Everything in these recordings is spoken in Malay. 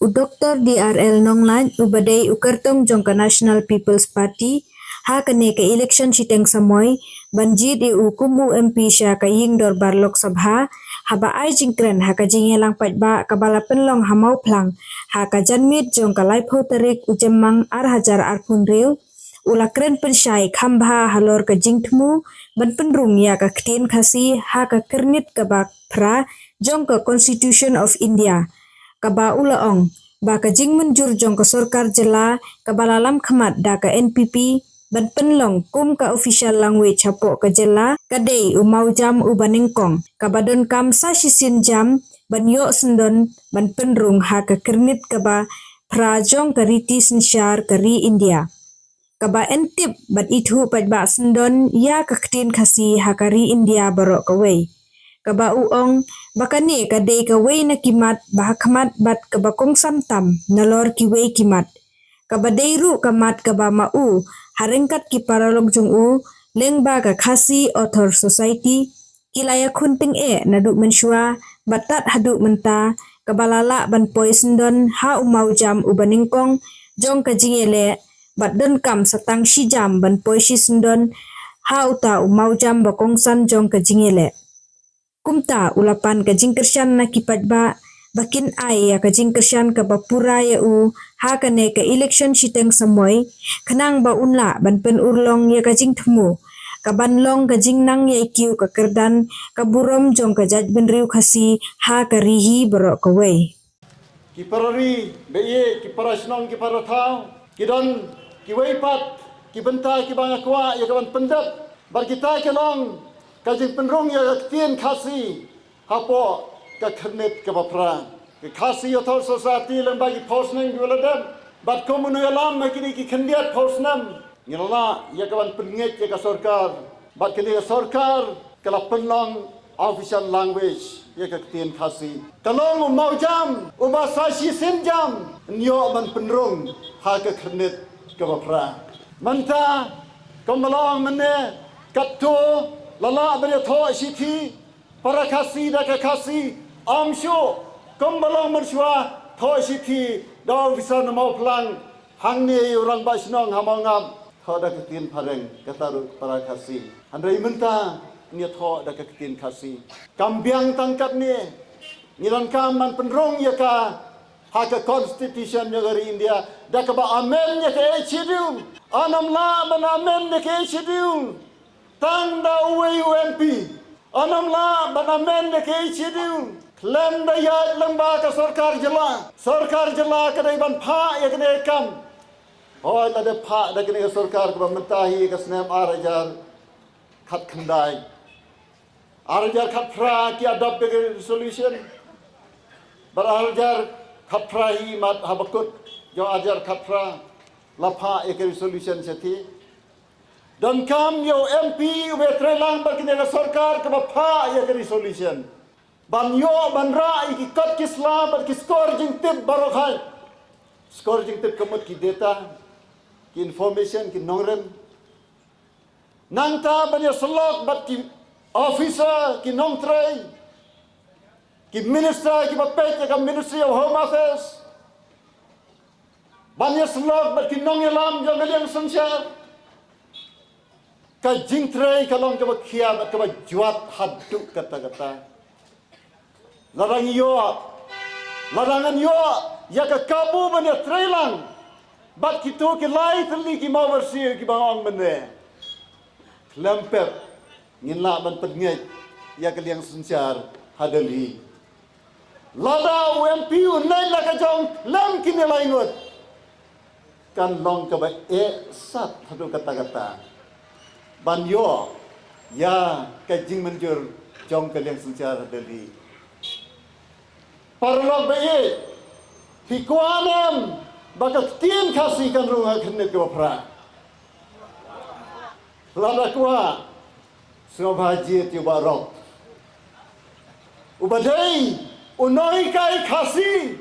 Dr. DRL Nonglan ubadai ukartong jongka National People's Party Haka ne ke election siteng samoy banjit kumu MP sya ka ying dorbar Lok Sabha haba ai jingkren haka jingelang patba kabala penlong hamau plang haka janmit jongka laipo tarik ujemang hajar arpun riu ula kren pensyai khambha halor ka jingtmu ban penrung ya ka Ktien Khasi haka Khyrnit kabak pra jongka Constitution of India kaba ulaong ba ka jing menjur jong ka sarkar Jylla kabalalam khamat da ka NPP ban penlong kum ka official language hapo ka Jylla kadai Mawjam Nyngkong kabadon kam sa Shisienjam ban yo sendon ban penrung ha ka Khyrnit kaba pra jong ka riti sensyar ka ri India kaba entip ban Ithuh patba sendon ya ka Ktien Khasi ha ka ri India barok ka wei kaba uong bakani kadai ka wei na kimat bahakmat bat kaba kong samtam nalor ki wei kimat kaba deiru kamat kaba mau harengkat ki paralog jung lengba ka Khasi Author Society kilaya khunting naduk mensua batat haduk menta kaba lala ban poisendon ha Mawjam Nyngkong jong ka jingele bat don kam satang Shisienjam ban poisendon ha uta Mawjam bakongsan jong ka jingele kumta ulapan ka jingkersyan na kipatba bakin ay ya ka jingkersyan ka bapura ya haka ne ka election siteng samoy kanang ba unla ban pen urlong ya ka jingtmu ka banlong ka jingnang ya kiu ka kerdan ka burom jong ka judgment riu Khasi ha ka rihi barok ka wei ki parari beye ki parasnong ki parathau ki don ki weipat ki benta ki banga kwa ya ka ban pendat bar kita ke long kajing penrung ya Ktien Khasi hapo ka Khyrnit ka bapra ka Khasi Author Society lang bagi posneng guladam bat komunu alam makini ki khendiat posnam ngila ya kawan pengit ya ka sarkar bat kini ka sarkar kala penlong official language ya ka Ktien Khasi kalong Mawjam ubasa Shisienjam nyo man penrung ha ka Khyrnit ka bapra manta kombalong mene katto lala beri tho siti para Khasi da ka Khasi amsho kombalong mersua tho siti da bisa namo plang hangni orang basnong hamangam tho da ka Ktien pareng kataru para Khasi handai menta ni tho da ka Ktien Khasi kambiang tangkat ni ngiran kam man penrong ya ka haka constitution ya dari India da ka ba amen ya ka echidu anam la ban amen ya ka echidu tanda uwe UMP anam la banamen de ke chidu klem da ya lamba ka sarkar Jylla kadai ban pha ya kene kam hoy la de pha da kene sarkar ka mentahi ka snem arajar khat khandai arajar khat phra ki adopt the resolution bar arajar khat phra hi mat habakut jo ajar khat phra la pha ek resolution seti dan kam yo MP vetrelang bagine ka sarkar ka bapha ya ka resolution ban yo ban ra ki kat kisla bat ki score jing tip barokhai score jing tip kamut ki data ki information ki nongrem nangta ban yo slok bat ki officer ki nongtrei ki minister ki bapet ka Ministry of Home Affairs ban yo slok bat ki nongelam jo ngaliang sansyar ka jingtrei kalong ka bakhia ka juat haduk kata-kata larangan yo ya ka kabu bane trailang bat kitu ki lai tli ki mau bersih ki bangong bane klempet nginla ban pednget ya ka liang sensyar hadali lada UMP nai la ka jong lam ki nilai ngut kan long ka ba sat haduk kata-kata banyo ya kajing menjur jong kalian secara dari parlog bae hikuanam baka Ktien Khasi kan runga Khyrnit ke bapra lada kuah sobaji ti barok ubadai unoi kai Khasi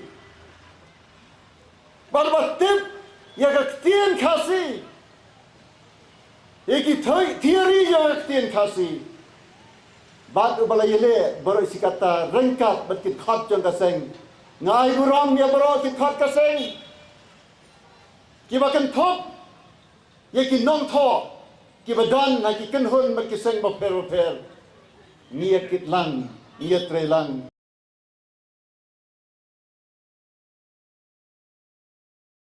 barbatip ya ka Ktien Khasi Eki theory yang Ktien Khasi bat ubalayele baru isi kata rengkat bat kit khat jong kaseng ngai buram ya bro ki khat kaseng ki bakan thop ye ki nong tho ki badan na ki kan hun mar ki seng ba fer ngiat kit lang ngiat tre lang